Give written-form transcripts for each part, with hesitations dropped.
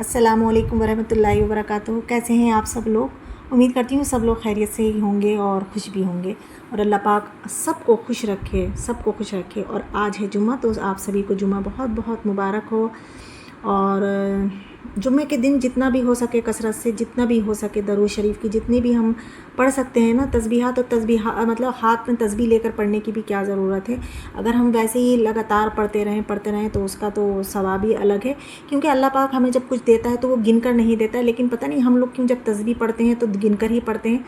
अस्सलामुअलैकुम वरहमतुल्लाहि वबरकातुहू। कैसे हैं आप सब लोग? उम्मीद करती हूँ सब लोग खैरियत से ही होंगे और खुश भी होंगे और अल्लाह पाक सबको खुश रखे, सबको खुश रखे। और आज है जुम्मा, तो आप सभी को जुम्मा बहुत बहुत मुबारक हो। और जुम्मे के दिन जितना भी हो सके कसरत से, जितना भी हो सके दरूद शरीफ की जितनी भी हम पढ़ सकते हैं ना, तस्बीहात तो तस्बीहा मतलब हाथ में तस्बीह लेकर पढ़ने की भी क्या ज़रूरत है। अगर हम वैसे ही लगातार पढ़ते रहें तो उसका तो सवाब ही अलग है। क्योंकि अल्लाह पाक हमें जब कुछ देता है तो वो गिन कर नहीं देता है, लेकिन पता नहीं हम लोग क्यों जब तस्बीह पढ़ते हैं तो गिन कर ही पढ़ते हैं।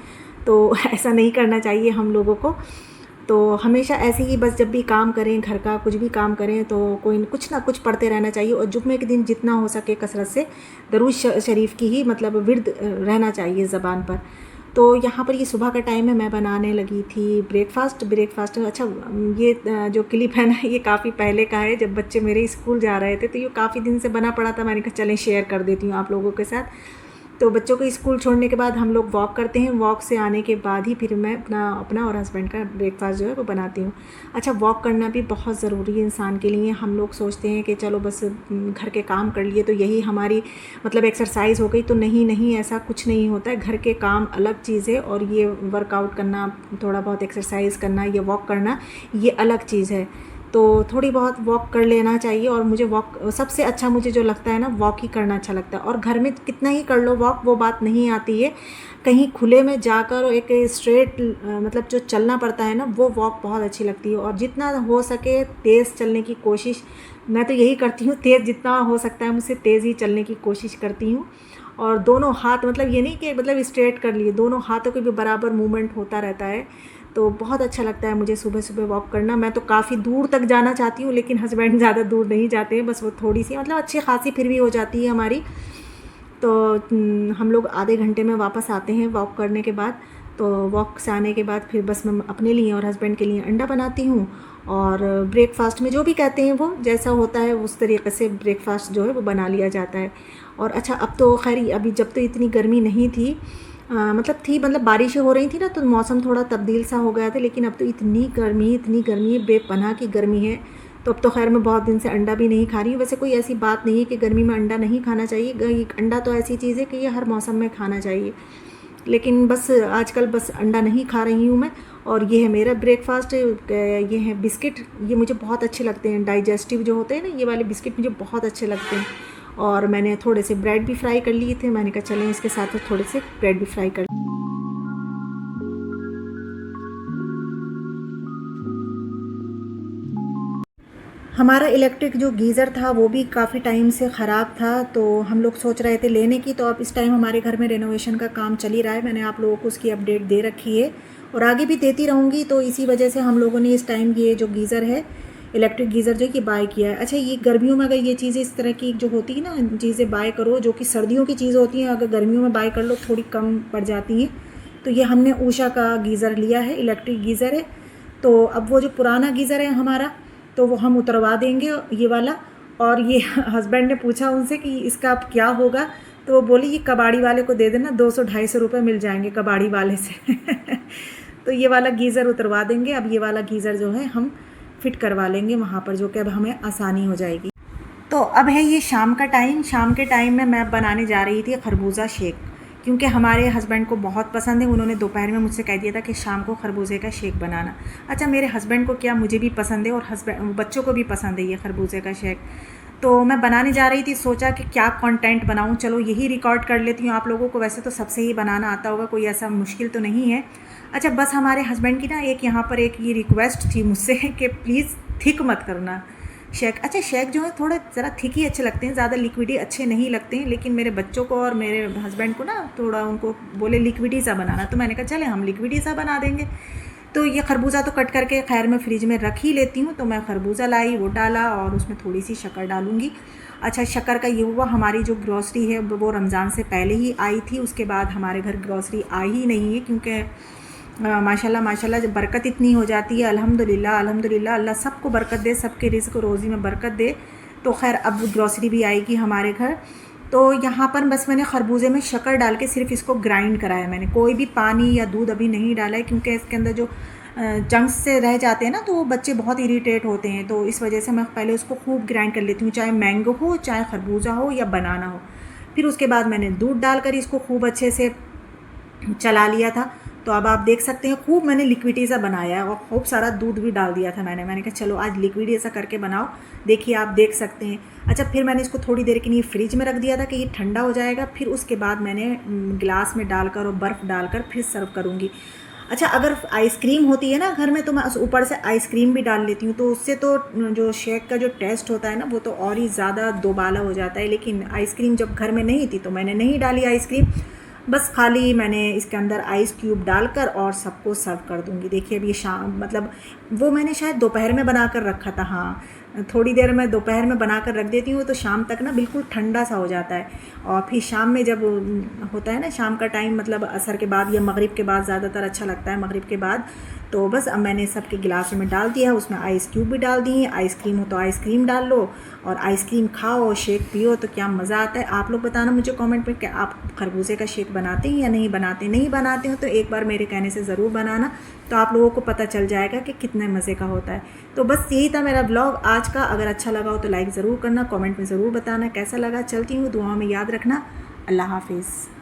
तो ऐसा नहीं करना चाहिए हम लोगों को। तो हमेशा ऐसे ही बस जब भी काम करें, घर का कुछ भी काम करें तो कोई कुछ ना कुछ पढ़ते रहना चाहिए। और जुम्मे के दिन जितना हो सके कसरत से दरूद शरीफ की ही मतलब विर्द रहना चाहिए ज़बान पर। तो यहाँ पर ये सुबह का टाइम है, मैं बनाने लगी थी ब्रेकफास्ट। अच्छा, ये जो क्लिप है ना, ये काफ़ी पहले का है, जब बच्चे मेरे स्कूल जा रहे थे, तो ये काफ़ी दिन से बना पड़ा था। मैंने कहा चलें शेयर कर देती हूँ आप लोगों के साथ। तो बच्चों को स्कूल छोड़ने के बाद हम लोग वॉक करते हैं, वॉक से आने के बाद ही फिर मैं अपना और हस्बैंड का ब्रेकफास्ट जो है वो बनाती हूँ। अच्छा, वॉक करना भी बहुत ज़रूरी है इंसान के लिए। हम लोग सोचते हैं कि चलो बस घर के काम कर लिए तो यही हमारी मतलब एक्सरसाइज हो गई, तो नहीं, ऐसा कुछ नहीं होता है। घर के काम अलग चीज़ है और ये वर्कआउट करना, थोड़ा बहुत एक्सरसाइज करना, ये वॉक करना, ये अलग चीज़ है। तो थोड़ी बहुत वॉक कर लेना चाहिए। और मुझे वॉक सबसे अच्छा मुझे जो लगता है ना, वॉक ही करना अच्छा लगता है। और घर में कितना ही कर लो वॉक, वो बात नहीं आती है। कहीं खुले में जाकर एक स्ट्रेट मतलब जो चलना पड़ता है ना, वो वॉक बहुत अच्छी लगती है। और जितना हो सके तेज़ चलने की कोशिश, मैं तो यही करती हूँ, तेज़ जितना हो सकता है मुझसे तेज़ ही चलने की कोशिश करती हूँ। और दोनों हाथ, मतलब ये नहीं कि मतलब स्ट्रेट कर लिए, दोनों हाथों के भी बराबर मूवमेंट होता रहता है। तो बहुत अच्छा लगता है मुझे सुबह सुबह वॉक करना। मैं तो काफ़ी दूर तक जाना चाहती हूँ, लेकिन हस्बैंड ज़्यादा दूर नहीं जाते हैं, बस वो थोड़ी सी मतलब अच्छी खासी फिर भी हो जाती है हमारी। तो हम लोग आधे घंटे में वापस आते हैं वॉक करने के बाद। तो वॉक से आने के बाद फिर बस मैं अपने लिए और हस्बैंड के लिए अंडा बनाती हूँ। और ब्रेकफास्ट में जो भी कहते हैं वो जैसा होता है उस तरीके से ब्रेकफास्ट जो है वो बना लिया जाता है। और अच्छा, अब तो खैर अभी जब तो इतनी गर्मी नहीं थी, मतलब बारिशें हो रही थी ना, तो मौसम थोड़ा तब्दील सा हो गया था। लेकिन अब तो इतनी गर्मी, बेपनाह की गर्मी है। तो अब तो खैर मैं बहुत दिन से अंडा भी नहीं खा रही हूँ। वैसे कोई ऐसी बात नहीं है कि गर्मी में अंडा नहीं खाना चाहिए। अंडा तो ऐसी चीज़ है कि ये हर मौसम में खाना चाहिए। लेकिन बस आजकल बस अंडा नहीं खा रही हूँ मैं। और ये है मेरा ब्रेकफास्ट। ये है बिस्किट, ये मुझे बहुत अच्छे लगते हैं, डाइजेस्टिव जो होते हैं ना, ये वाले बिस्किट मुझे बहुत अच्छे लगते हैं। और मैंने थोड़े से ब्रेड भी फ्राई कर लिए थे, मैंने कहा चलें इसके साथ थोड़े से ब्रेड भी फ्राई कर। हमारा इलेक्ट्रिक जो गीज़र था वो भी काफ़ी टाइम से ख़राब था, तो हम लोग सोच रहे थे लेने की। तो अब इस टाइम हमारे घर में रेनोवेशन का काम चल ही रहा है, मैंने आप लोगों को उसकी अपडेट दे रखी है और आगे भी देती रहूँगी। तो इसी वजह से हम लोगों ने इस टाइम ये जो गीज़र है, इलेक्ट्रिक गीज़र जो कि बाय किया है। अच्छा, ये गर्मियों में अगर ये चीज़ें इस तरह की जो होती है ना, चीज़ें बाय करो जो कि सर्दियों की चीज़ होती हैं, अगर गर्मियों में बाय कर लो थोड़ी कम पड़ जाती हैं। तो ये हमने ऊषा का गीज़र लिया है, इलेक्ट्रिक गीज़र है। तो अब वो जो पुराना गीज़र है हमारा, तो वो हम उतरवा देंगे ये वाला। और ये हस्बैंड ने पूछा उनसे कि इसका अब क्या होगा, तो वो बोली ये कबाड़ी वाले को दे देना, 200-250 रुपये मिल जाएंगे कबाड़ी वाले से। तो ये वाला गीज़र उतरवा देंगे। अब ये वाला गीज़र जो है हम फिट करवा लेंगे वहाँ पर, जो कि अब हमें आसानी हो जाएगी। तो अब है ये शाम का टाइम। शाम के टाइम में मैं बनाने जा रही थी खरबूजा शेक, क्योंकि हमारे हस्बैंड को बहुत पसंद है। उन्होंने दोपहर में मुझसे कह दिया था कि शाम को खरबूजे का शेक बनाना। अच्छा, मेरे हस्बैंड को क्या, मुझे भी पसंद है और बच्चों को भी पसंद है ये खरबूजे का शेक। तो मैं बनाने जा रही थी, सोचा कि क्या कंटेंट बनाऊं, चलो यही रिकॉर्ड कर लेती हूँ आप लोगों को। वैसे तो सबसे ही बनाना आता होगा, कोई ऐसा मुश्किल तो नहीं है। अच्छा, बस हमारे हस्बैंड की ना एक यहाँ पर एक ये रिक्वेस्ट थी मुझसे कि प्लीज़ थिक मत करना शेक। अच्छा, शेक जो है थोड़ा ज़रा थिक ही अच्छे लगते हैं, ज़्यादा लिक्विडी अच्छे नहीं लगते हैं। लेकिन मेरे बच्चों को और मेरे हस्बैंड को ना थोड़ा उनको बोले लिक्विडी सा बनाना, तो मैंने कहा चले हम लिक्विडी सा बना देंगे। तो ये खरबूजा तो कट करके खैर मैं फ्रिज में रख ही लेती हूँ। तो मैं खरबूजा लाई, वो डाला और उसमें थोड़ी सी शक्कर डालूँगी। अच्छा, शक्कर का ये हुआ, हमारी जो ग्रॉसरी है वो रमज़ान से पहले ही आई थी, उसके बाद हमारे घर ग्रॉसरी आई ही नहीं है। क्योंकि माशाल्लाह जब बरकत इतनी हो जाती है, अल्हम्दुलिल्लाह, अल्लाह सबको बरकत दे, सबके रिज़्क़ रोज़ी में बरकत दे। तो खैर अब ग्रॉसरी भी आएगी हमारे घर। तो यहाँ पर बस मैंने खरबूजे में शक्कर डाल के सिर्फ इसको ग्राइंड कराया, मैंने कोई भी पानी या दूध अभी नहीं डाला है। क्योंकि इसके अंदर जो जंक्स से रह जाते हैं ना, तो वो बच्चे बहुत इरीटेट होते हैं। तो इस वजह से मैं पहले उसको खूब ग्राइंड कर लेती हूँ, चाहे मैंगो हो, चाहे खरबूजा हो या बनाना हो। फिर उसके बाद मैंने दूध डालकर इसको खूब अच्छे से चला लिया था। तो अब आप देख सकते हैं खूब मैंने लिक्विडी सा बनाया है और खूब सारा दूध भी डाल दिया था मैंने कहा चलो आज लिक्विडी ऐसा करके बनाओ। देखिए आप देख सकते हैं। अच्छा, फिर मैंने इसको थोड़ी देर के लिए फ्रिज में रख दिया था कि ये ठंडा हो जाएगा। फिर उसके बाद मैंने गिलास में डालकर और बर्फ़ डालकर फिर सर्व करूँगी। अच्छा, अगर आइसक्रीम होती है ना घर में तो मैं ऊपर से आइसक्रीम भी डाल लेती हूँ, तो उससे तो जो शेक का जो टेस्ट होता है ना वो तो और ही ज़्यादा दोबाला हो जाता है। लेकिन आइसक्रीम जब घर में नहीं थी तो मैंने नहीं डाली आइसक्रीम, बस खाली मैंने इसके अंदर आइस क्यूब डालकर और सबको सर्व कर दूँगी। देखिए अब ये शाम मतलब वो मैंने शायद दोपहर में बना कर रखा था। हाँ, थोड़ी देर मैं दोपहर में बना कर रख देती हूँ तो शाम तक ना बिल्कुल ठंडा सा हो जाता है। और फिर शाम में जब होता है ना शाम का टाइम, मतलब असर के बाद या मगरिब के बाद ज़्यादातर अच्छा लगता है, मगरिब के बाद। तो बस अब मैंने सबके गिलासों में डाल दिया है, उसमें आइस क्यूब भी डाल दिए। आइसक्रीम हो तो आइसक्रीम डाल लो और आइसक्रीम खाओ, शेक पियो तो क्या मज़ा आता है। आप लोग बताना मुझे कमेंट में कि आप खरबूजे का शेक बनाते हैं या नहीं बनाते। नहीं बनाते हो तो एक बार मेरे कहने से ज़रूर बनाना, तो आप लोगों को पता चल जाएगा कि कितने मज़े का होता है। तो बस यही था मेरा ब्लॉग आज का। अगर अच्छा लगा हो तो लाइक ज़रूर करना, कमेंट में ज़रूर बताना कैसा लगा। चलती हूँ, दुआओं में याद रखना। अल्लाह हाफिज़।